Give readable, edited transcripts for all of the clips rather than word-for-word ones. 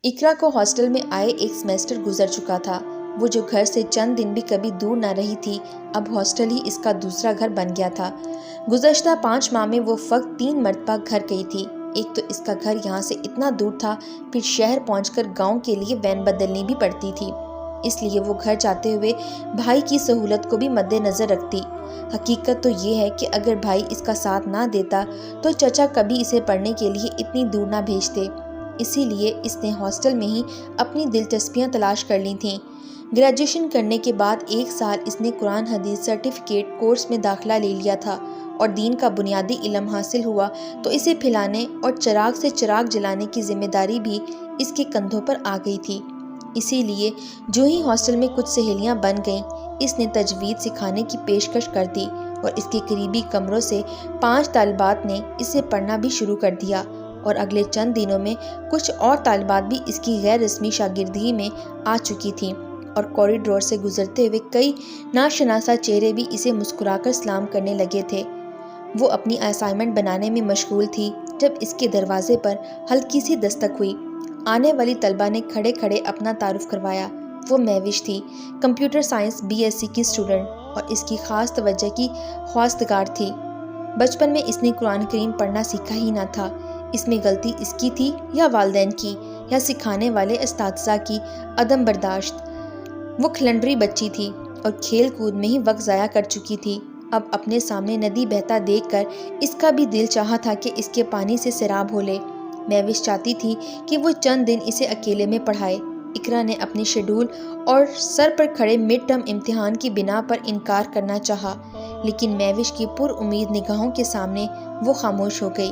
اقرا کو ہاسٹل میں آئے ایک سیمسٹر گزر چکا تھا۔ وہ جو گھر سے چند دن بھی کبھی دور نہ رہی تھی، اب ہاسٹل ہی اس کا دوسرا گھر بن گیا تھا۔ گزشتہ 5 ماہ میں وہ فقط 3 مرتبہ گھر گئی تھی۔ ایک تو اس کا گھر یہاں سے اتنا دور تھا، پھر شہر پہنچ کر گاؤں کے لیے وین بدلنی بھی پڑتی تھی، اس لیے وہ گھر جاتے ہوئے بھائی کی سہولت کو بھی مد نظر رکھتی۔ حقیقت تو یہ ہے کہ اگر بھائی اس کا ساتھ نہ دیتا تو چچا کبھی اسے پڑھنے کے لیے اتنی دور نہ بھیجتے، اسی لیے اس نے ہاسٹل میں ہی اپنی دلچسپیاں تلاش کر لی تھیں۔ گریجویشن کرنے کے بعد 1 سال اس نے قرآن حدیث سرٹیفکیٹ کورس میں داخلہ لے لیا تھا، اور دین کا بنیادی علم حاصل ہوا تو اسے پھیلانے اور چراغ سے چراغ جلانے کی ذمہ داری بھی اس کے کندھوں پر آ گئی تھی۔ اسی لیے جو ہی ہاسٹل میں کچھ سہیلیاں بن گئیں، اس نے تجوید سکھانے کی پیشکش کر دی، اور اس کے قریبی کمروں سے 5 طالبات نے اسے پڑھنا بھی شروع کر دیا، اور اگلے چند دنوں میں کچھ اور طالبات بھی اس کی غیر رسمی شاگردگی میں آ چکی تھیں، اور کوریڈور سے گزرتے ہوئے کئی ناشناسا چہرے بھی اسے مسکرا کر سلام کرنے لگے تھے۔ وہ اپنی اسائنمنٹ بنانے میں مشغول تھی جب اس کے دروازے پر ہلکی سی دستک ہوئی۔ آنے والی طلبہ نے کھڑے کھڑے اپنا تعارف کروایا۔ وہ مہوش تھی، کمپیوٹر سائنس BSc کی اسٹوڈنٹ، اور اس کی خاص توجہ کی خواستگار تھی۔ بچپن میں اس نے قرآن کریم پڑھنا سیکھا ہی نہ تھا۔ اس میں غلطی اس کی تھی یا والدین کی یا سکھانے والے اساتذہ کی عدم برداشت۔ وہ کھلنڈری بچی تھی اور کھیل کود میں ہی وقت ضائع کر چکی تھی۔ اب اپنے سامنے ندی بہتا دیکھ کر اس کا بھی دل چاہا تھا کہ اس کے پانی سے سیراب ہو لے۔ مہوش چاہتی تھی کہ وہ چند دن اسے اکیلے میں پڑھائے۔ اقرا نے اپنے شیڈول اور سر پر کھڑے مڈ ٹرم امتحان کی بنا پر انکار کرنا چاہا، لیکن مہوش کی پر امید نگاہوں کے سامنے وہ خاموش ہو گئی۔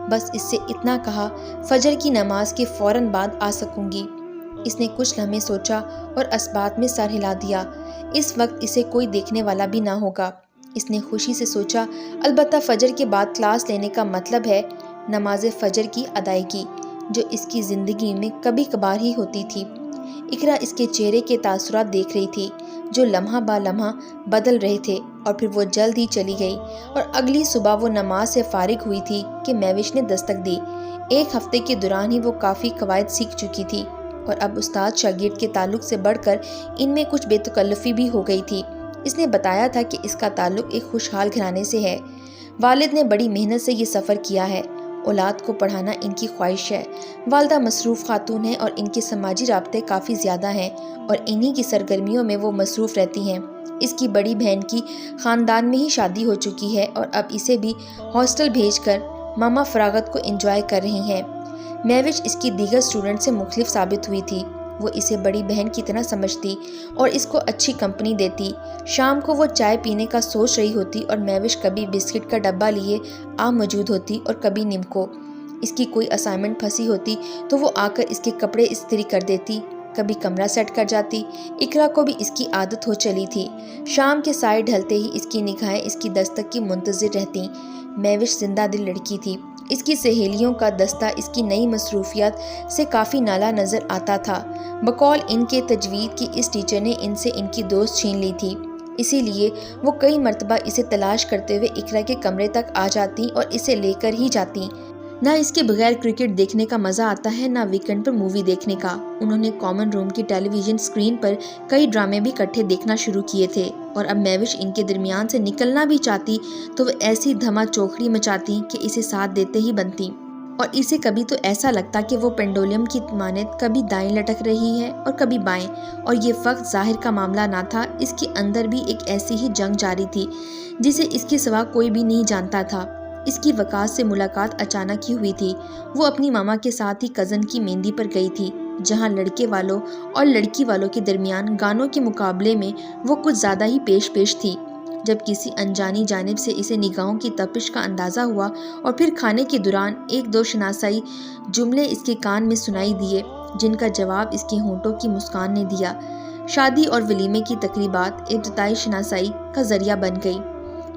بس اس سے اتنا کہا، فجر کی نماز کے فوراً بعد آ سکوں گی۔ اس نے کچھ لمحے سوچا اور اسبات میں سر ہلا دیا۔ اس وقت اسے کوئی دیکھنے والا بھی نہ ہوگا۔ اس نے خوشی سے سوچا، البتہ فجر کے بعد کلاس لینے کا مطلب ہے نماز فجر کی ادائیگی، جو اس کی زندگی میں کبھی کبھار ہی ہوتی تھی۔ اقرا اس کے چہرے کے تاثرات دیکھ رہی تھی، جو لمحہ با لمحہ بدل رہے تھے، اور پھر وہ جلد ہی چلی گئی، اور اگلی صبح وہ نماز سے فارغ ہوئی تھی کہ مہوش نے دستک دی۔ 1 ہفتے کے دوران ہی وہ کافی قواعد سیکھ چکی تھی، اور اب استاد شاگرد کے تعلق سے بڑھ کر ان میں کچھ بے تکلفی بھی ہو گئی تھی۔ اس نے بتایا تھا کہ اس کا تعلق ایک خوشحال گھرانے سے ہے۔ والد نے بڑی محنت سے یہ سفر کیا ہے، اولاد کو پڑھانا ان کی خواہش ہے۔ والدہ مصروف خاتون ہیں اور ان کے سماجی رابطے کافی زیادہ ہیں، اور انہی کی سرگرمیوں میں وہ مصروف رہتی ہیں۔ اس کی بڑی بہن کی خاندان میں ہی شادی ہو چکی ہے، اور اب اسے بھی ہاسٹل بھیج کر ماما فراغت کو انجوائے کر رہی ہیں۔ مہوش اس کی دیگر اسٹوڈنٹ سے مختلف ثابت ہوئی تھی۔ وہ اسے بڑی بہن کی طرح سمجھتی اور اس کو اچھی کمپنی دیتی۔ شام کو وہ چائے پینے کا سوچ رہی ہوتی اور مہوش کبھی بسکٹ کا ڈبہ لیے موجود ہوتی اور کبھی نمکو۔ اس کی کوئی اسائنمنٹ پھنسی ہوتی تو وہ آ کر اس کے کپڑے استری کر دیتی، کبھی کمرہ سیٹ کر جاتی۔ اقرا کو بھی اس کی عادت ہو چلی تھی۔ شام کے سائے ڈھلتے ہی اس کی نگاہیں اس کی دستک کی منتظر رہتیں۔ مہوش زندہ دل لڑکی تھی۔ اس کی سہیلیوں کا دستہ اس کی نئی مصروفیات سے کافی نالا نظر آتا تھا۔ بقول ان کے تجوید کی اس ٹیچر نے ان سے ان کی دوست چھین لی تھی، اسی لیے وہ کئی مرتبہ اسے تلاش کرتے ہوئے اقرا کے کمرے تک آ جاتی اور اسے لے کر ہی جاتی۔ نہ اس کے بغیر کرکٹ دیکھنے کا مزہ آتا ہے، نہ ویکنڈ پر مووی دیکھنے کا۔ انہوں نے کامن روم کی ٹیلی ویژن اسکرین پر کئی ڈرامے بھی اکٹھے دیکھنا شروع کیے تھے، اور اب مہوش ان کے درمیان سے نکلنا بھی چاہتی تو وہ ایسی دھما چوکھڑی مچاتی کہ اسے ساتھ دیتے ہی بنتی، اور اسے کبھی تو ایسا لگتا کہ وہ پینڈولم کی مانند کبھی دائیں لٹک رہی ہے اور کبھی بائیں، اور یہ فقط ظاہر کا معاملہ نہ تھا، اس کے اندر بھی ایک ایسی ہی جنگ جاری تھی جسے اس کے سوا کوئی بھی نہیں جانتا تھا۔ اس کی وقاص سے ملاقات اچانک ہی ہوئی تھی۔ وہ اپنی ماما کے ساتھ ہی کزن کی مہندی پر گئی تھی، جہاں لڑکے والوں اور لڑکی والوں کے درمیان گانوں کے مقابلے میں وہ کچھ زیادہ ہی پیش تھی۔ جب کسی انجانی جانب سے اسے نگاہوں کی تپش کا اندازہ ہوا، اور پھر کھانے کے دوران 1-2 شناسائی جملے اس کے کان میں سنائی دیے، جن کا جواب اس کے ہونٹوں کی مسکان نے دیا۔ شادی اور ولیمے کی تقریبات ابتدائی شناسائی کا ذریعہ بن گئی۔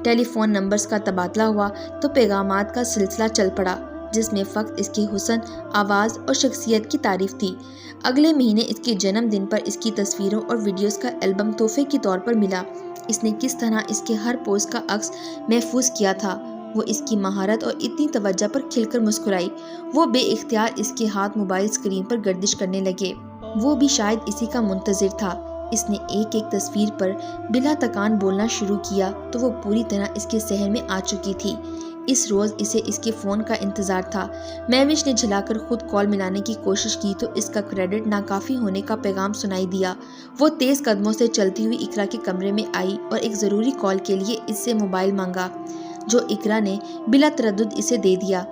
ٹیلی فون نمبرز کا تبادلہ ہوا تو پیغامات کا سلسلہ چل پڑا، جس میں فقط اس کے حسن، آواز اور شخصیت کی تعریف تھی۔ اگلے مہینے اس کے جنم دن پر اس کی تصویروں اور ویڈیوز کا البم تحفے کے طور پر ملا۔ اس نے کس طرح اس کے ہر پوز کا عکس محفوظ کیا تھا، وہ اس کی مہارت اور اتنی توجہ پر کھل کر مسکرائی۔ وہ بے اختیار اس کے ہاتھ موبائل اسکرین پر گردش کرنے لگے۔ وہ بھی شاید اسی کا منتظر تھا۔ اس نے ایک ایک تصویر پر بلا تکان بولنا شروع کیا تو وہ پوری طرح اس کے ذہن میں آ چکی تھی۔ اس روز اسے اس کے فون کا انتظار تھا۔ مہوش نے جھلا کر خود کال ملانے کی کوشش کی تو اس کا کریڈٹ ناکافی ہونے کا پیغام سنائی دیا۔ وہ تیز قدموں سے چلتی ہوئی اقرا کے کمرے میں آئی اور ایک ضروری کال کے لیے اس سے موبائل مانگا، جو اقرا نے بلا تردد اسے دے دیا۔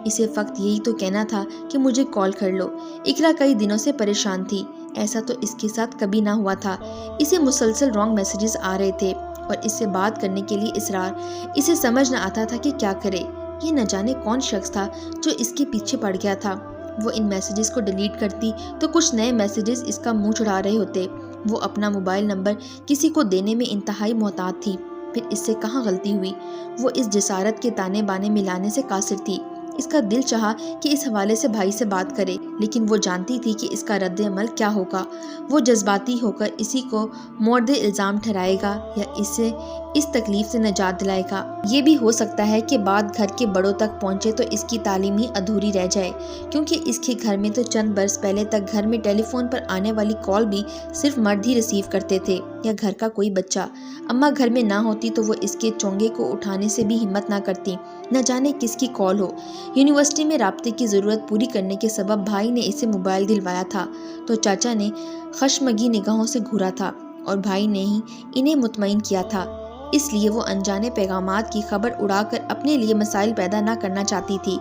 اسے فقط یہی تو کہنا تھا کہ مجھے کال کر لو۔ اقرا کئی دنوں سے پریشان تھی۔ ایسا تو اس کے ساتھ کبھی نہ ہوا تھا۔ اسے مسلسل رانگ میسیجز آ رہے تھے اور اس سے بات کرنے کے لیے اصرار۔ اسے سمجھ نہ آتا تھا کہ کیا کرے۔ یہ نہ جانے کون شخص تھا جو اس کے پیچھے پڑ گیا تھا۔ وہ ان میسیجز کو ڈیلیٹ کرتی تو کچھ نئے میسیجز اس کا منہ چڑھا رہے ہوتے۔ وہ اپنا موبائل نمبر کسی کو دینے میں انتہائی محتاط تھی۔ پھر اس سے کہاں غلطی ہوئی؟ وہ اس جسارت کے تانے بانے ملانے سے قاصر تھی۔ اس کا دل چاہا کہ اس حوالے سے بھائی سے بات کرے، لیکن وہ جانتی تھی کہ اس کا رد عمل کیا ہوگا۔ وہ جذباتی ہو کر اسی کو مورد الزام ٹھہرائے گا یا اسے اس تکلیف سے نجات دلائے گا۔ یہ بھی ہو سکتا ہے کہ بات گھر کے بڑوں تک پہنچے تو اس کی تعلیم ہی ادھوری رہ جائے، کیونکہ اس کے گھر میں تو چند برس پہلے تک گھر میں ٹیلی فون پر آنے والی کال بھی صرف مرد ہی ریسیو کرتے تھے یا گھر کا کوئی بچہ۔ اماں گھر میں نہ ہوتی تو وہ اس کے چونگے کو اٹھانے سے بھی ہمت نہ کرتی، نہ جانے کس کی کال ہو۔ یونیورسٹی میں رابطے کی ضرورت پوری کرنے کے سبب بھائی نے اسے موبائل دلوایا تھا تو چاچا نے خشمگی نگاہوں سے گھورا تھا اور بھائی نے ہی انہیں مطمئن کیا تھا۔ اس لیے وہ انجانے پیغامات کی خبر اڑا کر اپنے لیے مسائل پیدا نہ کرنا چاہتی تھی۔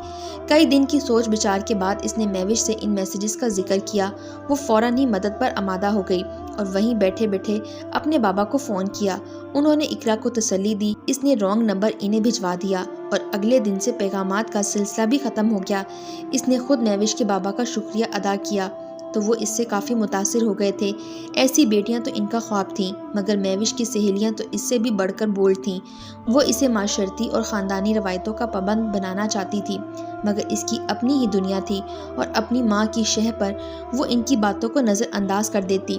کئی دن کی سوچ بچار کے بعد اس نے مہوش سے ان میسیجز کا ذکر کیا۔ وہ فوراً ہی مدد پر آمادہ ہو گئی اور وہیں بیٹھے بیٹھے اپنے بابا کو فون کیا۔ انہوں نے اقرا کو تسلی دی۔ اس نے رانگ نمبر انہیں بھجوا دیا اور اگلے دن سے پیغامات کا سلسلہ بھی ختم ہو گیا۔ اس نے خود مہوش کے بابا کا شکریہ ادا کیا تو وہ اس سے کافی متاثر ہو گئے تھے۔ ایسی بیٹیاں تو ان کا خواب تھیں، مگر مہوش کی سہیلیاں تو اس سے بھی بڑھ کر بولڈ تھیں۔ وہ اسے معاشرتی اور خاندانی روایتوں کا پابند بنانا چاہتی تھی، مگر اس کی اپنی ہی دنیا تھی اور اپنی ماں کی شہ پر وہ ان کی باتوں کو نظر انداز کر دیتی۔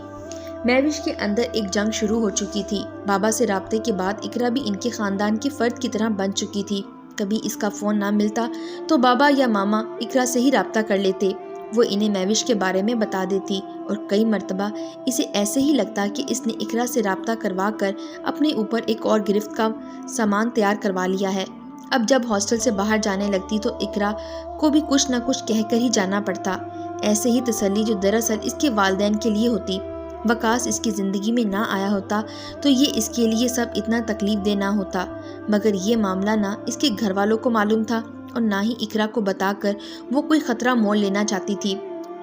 مہوش کے اندر ایک جنگ شروع ہو چکی تھی۔ بابا سے رابطے کے بعد اقرا بھی ان کے خاندان کے فرد کی طرح بن چکی تھی۔ کبھی اس کا فون نہ ملتا تو بابا یا ماما اقرا سے ہی رابطہ کر لیتے۔ وہ انہیں مہوش کے بارے میں بتا دیتی اور کئی مرتبہ اسے ایسے ہی لگتا کہ اس نے اقرا سے رابطہ کروا کر اپنے اوپر ایک اور گرفت کا سامان تیار کروا لیا ہے۔ اب جب ہاسٹل سے باہر جانے لگتی تو اقرا کو بھی کچھ نہ کچھ کہہ کر ہی جانا پڑتا، ایسے ہی تسلی جو دراصل اس کے والدین کے لیے ہوتی۔ وقاص اس کی زندگی میں نہ آیا ہوتا تو یہ اس کے لیے سب اتنا تکلیف دہ نہ ہوتا، مگر یہ معاملہ نہ اس کے گھر والوں کو معلوم تھا اور نہ ہی اقرا کو بتا کر وہ کوئی خطرہ مول لینا چاہتی تھی۔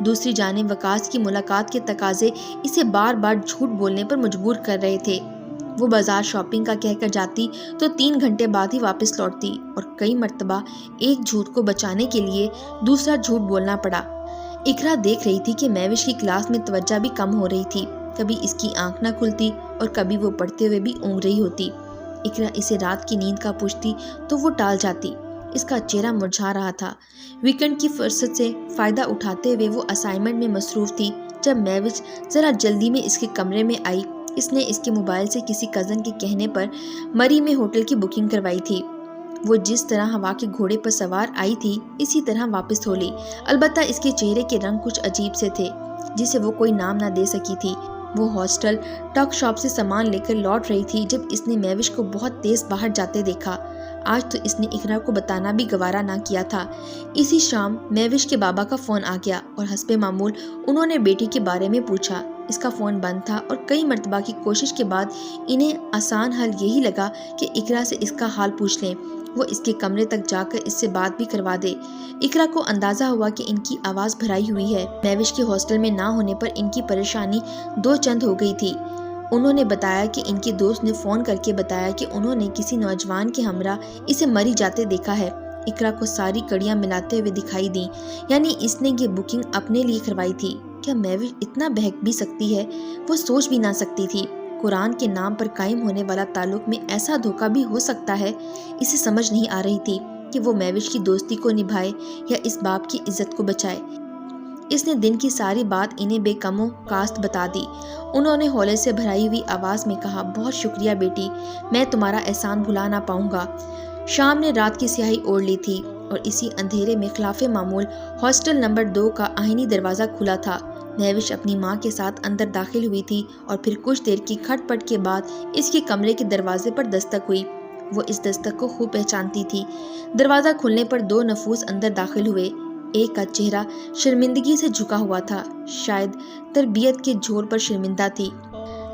دوسری جانب وقاص کی ملاقات کے تقاضے اسے بار بار جھوٹ بولنے پر مجبور کر رہے تھے۔ وہ بازار شاپنگ کا کہہ کر جاتی تو 3 گھنٹے بعد ہی واپس لوٹتی اور کئی مرتبہ ایک جھوٹ کو بچانے کے لیے دوسرا جھوٹ بولنا پڑا۔ اقرا دیکھ رہی تھی کہ مہوش کی کلاس میں توجہ بھی کم ہو رہی تھی۔ کبھی اس کی آنکھ نہ کھلتی اور کبھی وہ پڑھتے ہوئے بھی اونگ رہی ہوتی۔ اقرا اسے رات کی نیند کا پوچھتی تو وہ ٹال جاتی۔ اس کا چہرہ مرجھا رہا تھا۔ ویکنڈ کی فرصت سے فائدہ اٹھاتے ہوئے وہ اسائنمنٹ میں مصروف تھی۔ جب مہوش ذرا جلدی میں اس کے کمرے میں آئی، اس نے اس کے موبائل سے کسی کزن کے کہنے پر مری میں ہوٹل کی بکنگ کروائی تھی۔ وہ جس طرح ہوا کے گھوڑے پر سوار آئی تھی اسی طرح واپس ہو لی، البتہ اس کے چہرے کے رنگ کچھ عجیب سے تھے جسے وہ کوئی نام نہ دے سکی تھی۔ وہ ہاسٹل ٹاک شاپ سے سامان لے کر لوٹ رہی تھی جب اس نے مہوش کو بہت تیز باہر جاتے دیکھا۔ آج تو اس نے اقرا کو بتانا بھی گوارا نہ کیا تھا۔ اسی شام مہوش کے بابا کا فون آ گیا اور حسب معمول انہوں نے بیٹی کے بارے میں پوچھا۔ اس کا فون بند تھا اور کئی مرتبہ کی کوشش کے بعد انہیں آسان حل یہی لگا کہ اقرا سے اس کا حال پوچھ لیں، وہ اس کے کمرے تک جا کر اس سے بات بھی کروا دے۔ اقرا کو اندازہ ہوا کہ ان کی آواز بھرائی ہوئی ہے۔ مہوش کے ہاسٹل میں نہ ہونے پر ان کی پریشانی 2 چند ہو گئی تھی۔ انہوں نے بتایا کہ ان کے دوست نے فون کر کے بتایا کہ انہوں نے کسی نوجوان کے ہمراہ اسے مری جاتے دیکھا ہے۔ اقرا کو ساری کڑیاں ملاتے ہوئے دکھائی دیں، یعنی اس نے یہ بکنگ اپنے لیے کروائی تھی۔ کیا مہوش اتنا بہک بھی سکتی ہے؟ وہ سوچ بھی نہ سکتی تھی۔ قرآن کے نام پر قائم ہونے والا تعلق میں ایسا دھوکہ بھی ہو سکتا ہے؟ اسے سمجھ نہیں آ رہی تھی کہ وہ مہوش کی دوستی کو نبھائے یا اس باپ کی عزت کو بچائے۔ اس نے دن کی ساری بات انہیں بے کم و کاست بتا دی۔ انہوں نے ہولے سے بھرائی ہوئی آواز میں کہا، بہت شکریہ بیٹی، میں تمہارا احسان بھلا نہ پاؤں گا۔ شام نے رات کی سیاہی اوڑھ لی تھی اور اسی اندھیرے میں خلاف معمول ہاسٹل نمبر 2 کا آہنی دروازہ کھلا تھا۔ مہوش اپنی ماں کے ساتھ اندر داخل ہوئی تھی اور پھر کچھ دیر کی کھٹ پٹ کے بعد اس کے کمرے کے دروازے پر دستک ہوئی۔ وہ اس دستک کو خوب پہچانتی تھی۔ دروازہ کھلنے پر 2 نفوس اندر داخل ہوئے۔ ایک کا چہرہ شرمندگی سے جھکا ہوا تھا، شاید تربیت کے جھور پر شرمندہ تھی،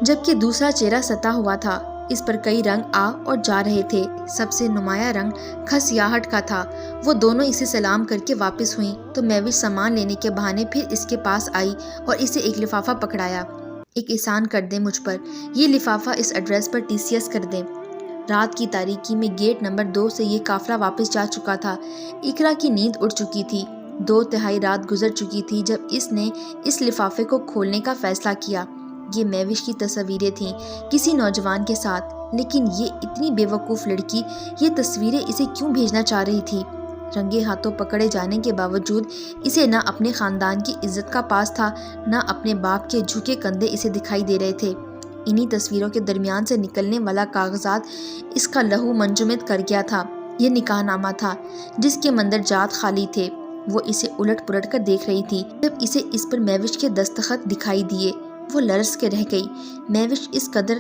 جبکہ دوسرا چہرہ ستا ہوا تھا، اس پر کئی رنگ آ اور جا رہے تھے۔ سب سے نمایاں رنگ کھسیاہٹ کا تھا۔ وہ دونوں اسے سلام کر کے واپس ہوئیں تو مہوش سامان لینے کے بہانے پھر اس کے پاس آئی اور اسے ایک لفافہ پکڑایا۔ ایک احسان کر دیں مجھ پر، یہ لفافہ اس ایڈریس پر TCS کر دیں۔ رات کی تاریکی میں گیٹ نمبر 2 سے یہ قافلہ واپس جا چکا تھا۔ اقرا کی نیند اڑ چکی تھی۔ 2/3 رات گزر چکی تھی جب اس نے اس لفافے کو کھولنے کا فیصلہ کیا۔ یہ مہوش کی تصویریں تھیں کسی نوجوان کے ساتھ، لیکن یہ اتنی بے وقوف لڑکی یہ تصویریں اسے کیوں بھیجنا چاہ رہی تھی؟ رنگے ہاتھوں پکڑے جانے کے باوجود اسے نہ اپنے خاندان کی عزت کا پاس تھا، نہ اپنے باپ کے جھکے کندھے اسے دکھائی دے رہے تھے۔ انہی تصویروں کے درمیان سے نکلنے والا کاغذات اس کا لہو منجمد کر گیا تھا۔ یہ نکاح نامہ تھا جس کے مندرجات خالی تھے۔ وہ اسے الٹ پلٹ کر دیکھ رہی تھی۔ جب اسے اس پر مہوش کے دستخط دکھائی دیے وہ لرز کے رہ گئی۔ مہوش اس قدر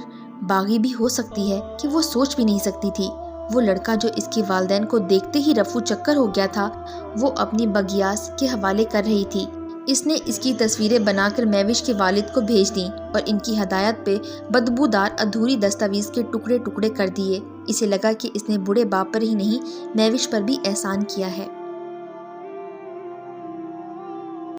باغی بھی ہو سکتی ہے کہ وہ سوچ بھی نہیں سکتی تھی۔ وہ لڑکا جو اس کے والدین کو دیکھتے ہی رفو چکر ہو گیا تھا، وہ اپنی بگیاس کے حوالے کر رہی تھی۔ اس نے اس کی تصویریں بنا کر مہوش کے والد کو بھیج دیں اور ان کی ہدایت پہ بدبودار ادھوری دستاویز کے ٹکڑے ٹکڑے کر دیے۔ اسے لگا کہ اس نے بوڑھے باپ پر ہی نہیں، مہوش پر بھی احسان کیا ہے۔